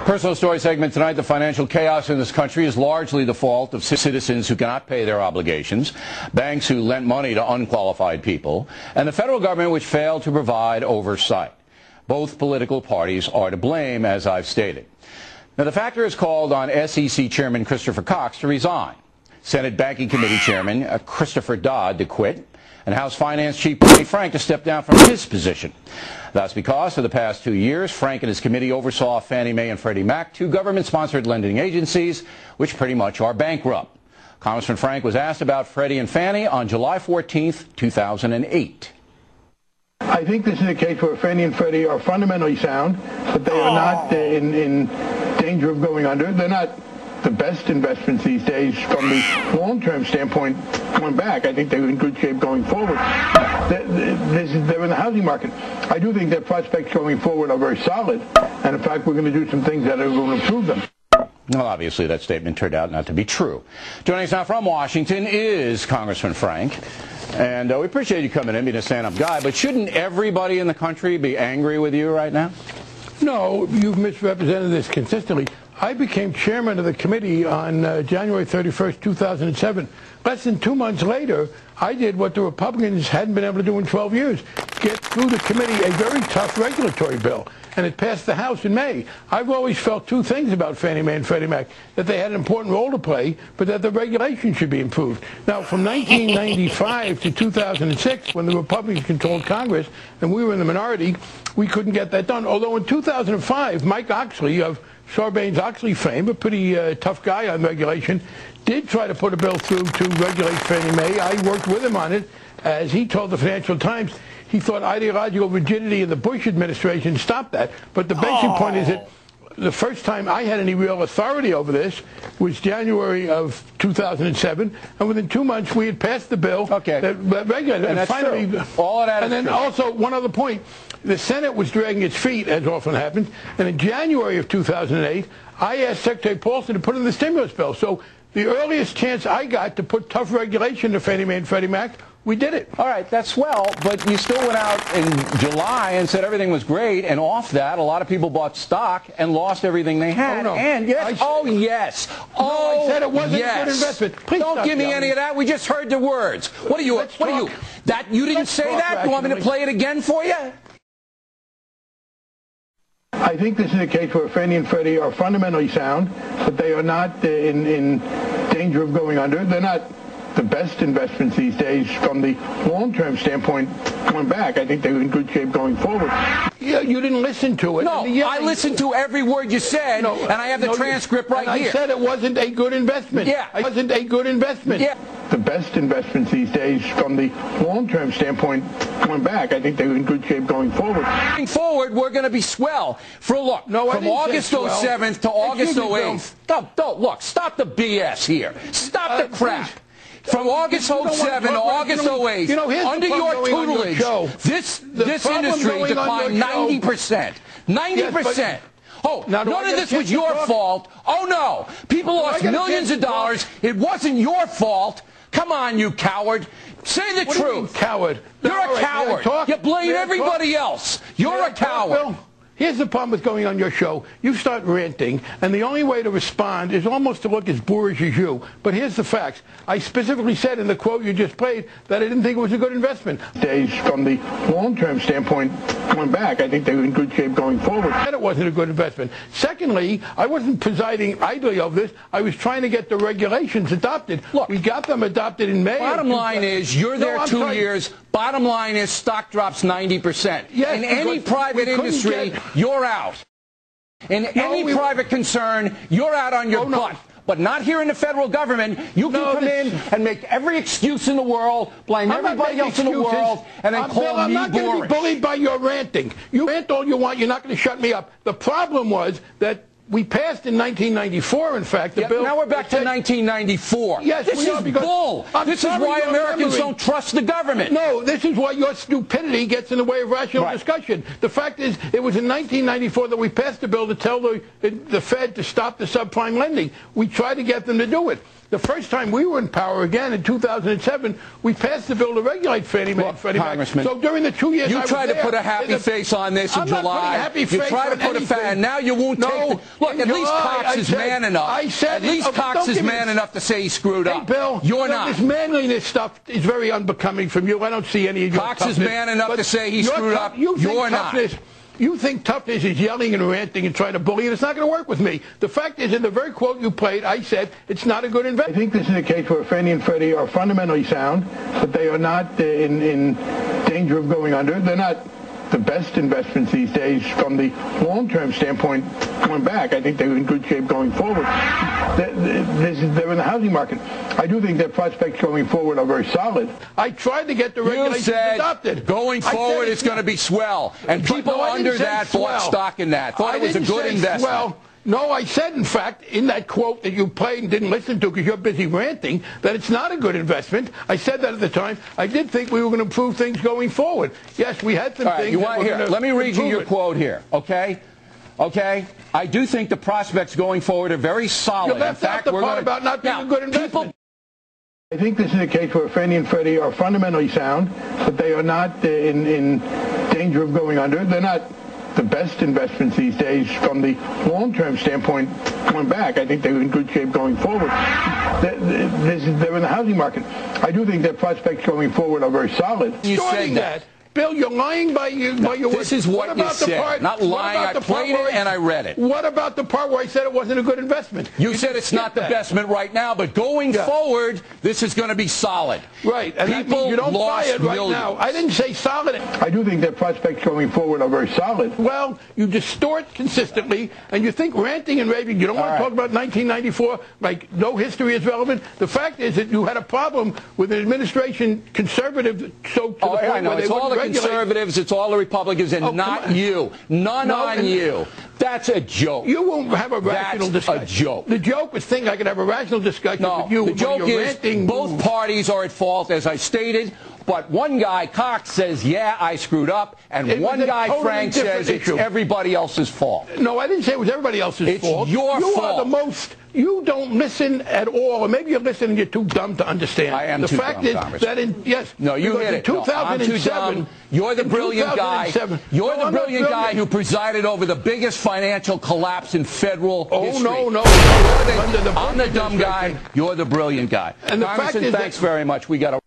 Personal story segment tonight. The financial chaos in this country is largely the fault of citizens who cannot pay their obligations, banks who lent money to unqualified people, and the federal government which failed to provide oversight. Both political parties are to blame, as I've stated. Now, the factor has called on SEC Chairman Christopher Cox to resign, Senate Banking Committee Chairman Christopher Dodd to quit, and House Finance Chief Barney Frank to step down from his position. That's because for the past 2 years, Frank and his committee oversaw Fannie Mae and Freddie Mac, two government-sponsored lending agencies, which pretty much are bankrupt. Congressman Frank was asked about Freddie and Fannie on July 14th, 2008. I think this is a case where Fannie and Freddie are fundamentally sound, but they are not in danger of going under. They're not the best investments these days from the long-term standpoint going back. I think they're in good shape going forward. They're in the housing market. I do think their prospects going forward are very solid, and in fact, we're going to do some things that are going to improve them. Well, obviously, that statement turned out not to be true. Joining us now from Washington is Congressman Frank. And we appreciate you coming in, being a stand-up guy, but shouldn't everybody in the country be angry with you right now? No, you've misrepresented this consistently. I became chairman of the committee on January 31st, 2007. Less than 2 months later, I did what the Republicans hadn't been able to do in 12 years, get through the committee a very tough regulatory bill. And it passed the House in May. I've always felt two things about Fannie Mae and Freddie Mac, that they had an important role to play, but that the regulation should be improved. Now, from 1995 to 2006, when the Republicans controlled Congress and we were in the minority, we couldn't get that done. Although in 2005, Mike Oxley of Sarbanes-Oxley fame, a pretty tough guy on regulation, did try to put a bill through to regulate Fannie Mae. I worked with him on it. As he told the Financial Times, he thought ideological rigidity in the Bush administration stopped that. But the basic point is that the first time I had any real authority over this was January of 2007, and within 2 months we had passed the bill that regulated. And that's finally true. All of that and is then true. Also, one other point, the Senate was dragging its feet, as often happens, and in January of 2008, I asked Secretary Paulson to put in the stimulus bill. So the earliest chance I got to put tough regulation to Fannie Mae and Freddie Mac, we did it. All right, that's swell, but you still went out in July and said everything was great, and off that, a lot of people bought stock and lost everything they had. Oh, no. And yes, yes. I said it wasn't yes. a good investment. Please don't give me any of that. We just heard the words. What are you? That you didn't say that? You want me to play it again for you? I think this is a case where Fannie and Freddie are fundamentally sound, but they are not in danger of going under. They're not the best investments these days from the long-term standpoint going back. I think they're in good shape going forward. Yeah, you didn't listen to it. No, I listened to every word you said, and I have the transcript right here. I said it wasn't a good investment. Yeah. It wasn't a good investment. Yeah. The best investments these days from the long-term standpoint going back. I think they're in good shape going forward. Going forward, we're going to be swell. For look, no, from August 07th to August 08th. Don't look. Stop the BS here. Stop the crap. Please. From August 07 to August 08, under your tutelage, this industry declined 90%. 90%. Oh, none of this was your fault. Oh, no. People lost millions of dollars. It wasn't your fault. Come on, you coward. Say the truth. Coward. You're a coward. You blame everybody else. You're a coward. Here's the problem with going on your show. You start ranting, and the only way to respond is almost to look as boorish as you. But here's the facts. I specifically said in the quote you just played that I didn't think it was a good investment. Days from the long-term standpoint going back, I think they're in good shape going forward. I said it wasn't a good investment. Secondly, I wasn't presiding idly over this. I was trying to get the regulations adopted. Look, we got them adopted in May. Bottom line is, you're there 2 years. Bottom line is, stock drops 90%. Yes, in any private industry, you're out. In any private concern, you're out on your butt. But not here in the federal government. You can come in and make every excuse in the world, blame everybody else in the world, and then call me boring. I'm not going to be bullied by your ranting. You rant all you want. You're not going to shut me up. The problem was that we passed in 1994, in fact, the bill. Now we're back to 1994. Yes, this is bull. This is why Americans don't trust the government. No, this is why your stupidity gets in the way of rational discussion. The fact is, it was in 1994 that we passed the bill to tell the Fed to stop the subprime lending. We tried to get them to do it. The first time we were in power again in 2007, we passed the bill to regulate Fannie Mae and Freddie Mac. Congressman, so during the 2 years you I was tried to there, put a happy face on this in July. I'm not putting a happy face you tried to put anything. and now you won't take the, look. At least Cox is man enough. At least Cox is man enough to say he screwed up. Hey, Bill, you're not. This manliness stuff is very unbecoming from you. I don't see any of your Cox is man enough to say he screwed up. You're not. You think toughness is yelling and ranting and trying to bully, and it's not going to work with me. The fact is, in the very quote you played, I said it's not a good investment. I think this is a case where Fannie and Freddie are fundamentally sound, but they are not in danger of going under. They're not the best investments these days from the long-term standpoint going back. I think they're in good shape going forward. They're in the housing market. I do think their prospects going forward are very solid. I tried to get the regulations adopted. Going forward it's going to be swell. And people under that bought stock in that. Thought it was a good investment. Swell. No, I said, in fact, in that quote that you played and didn't listen to because you're busy ranting, that it's not a good investment. I said that at the time. I did think we were going to improve things going forward. Yes, we had some things. You want here? Let me read you your quote here, okay? Okay? I do think the prospects going forward are very solid. You left out the part about not being a good investment. I think this is a case where Fannie and Freddie are fundamentally sound, but they are not in danger of going under. They're not the best investments these days from the long-term standpoint going back. I think they're in good shape going forward. They're in the housing market. I do think their prospects going forward are very solid. You said that. Bill, you're lying by your words. This is what you said. Not lying. I played it and I read it. What about the part where I said it wasn't a good investment? You said it's not the investment right now, but going forward, this is going to be solid. Right. And people you don't buy it right now. I didn't say solid. I do think their prospects going forward are very solid. Well, you distort consistently, and you think ranting and raving. You don't want to talk about 1994 like no history is relevant. The fact is that you had a problem with an administration conservative so to the point I know. where they all the conservatives, it's all the Republicans, and not you. None on you. That's a joke. You won't have a rational discussion. That's a joke. The joke was thinking I could have a rational discussion with you. The joke is both parties are at fault, as I stated, but one guy, Cox, says, yeah, I screwed up, and one guy, Frank, says it's everybody else's fault. No, I didn't say it was everybody else's fault. It's your fault. You are the most... You don't listen at all, or maybe you're listening and you're too dumb to understand. I am too dumb, Congressman. The fact is that yes. No, you hit it. 2007, I'm too dumb. You're the brilliant guy. You're the brilliant guy who presided over the biggest financial collapse in federal history. No. I'm the dumb guy. You're the brilliant guy. And the fact is thanks very much. We got to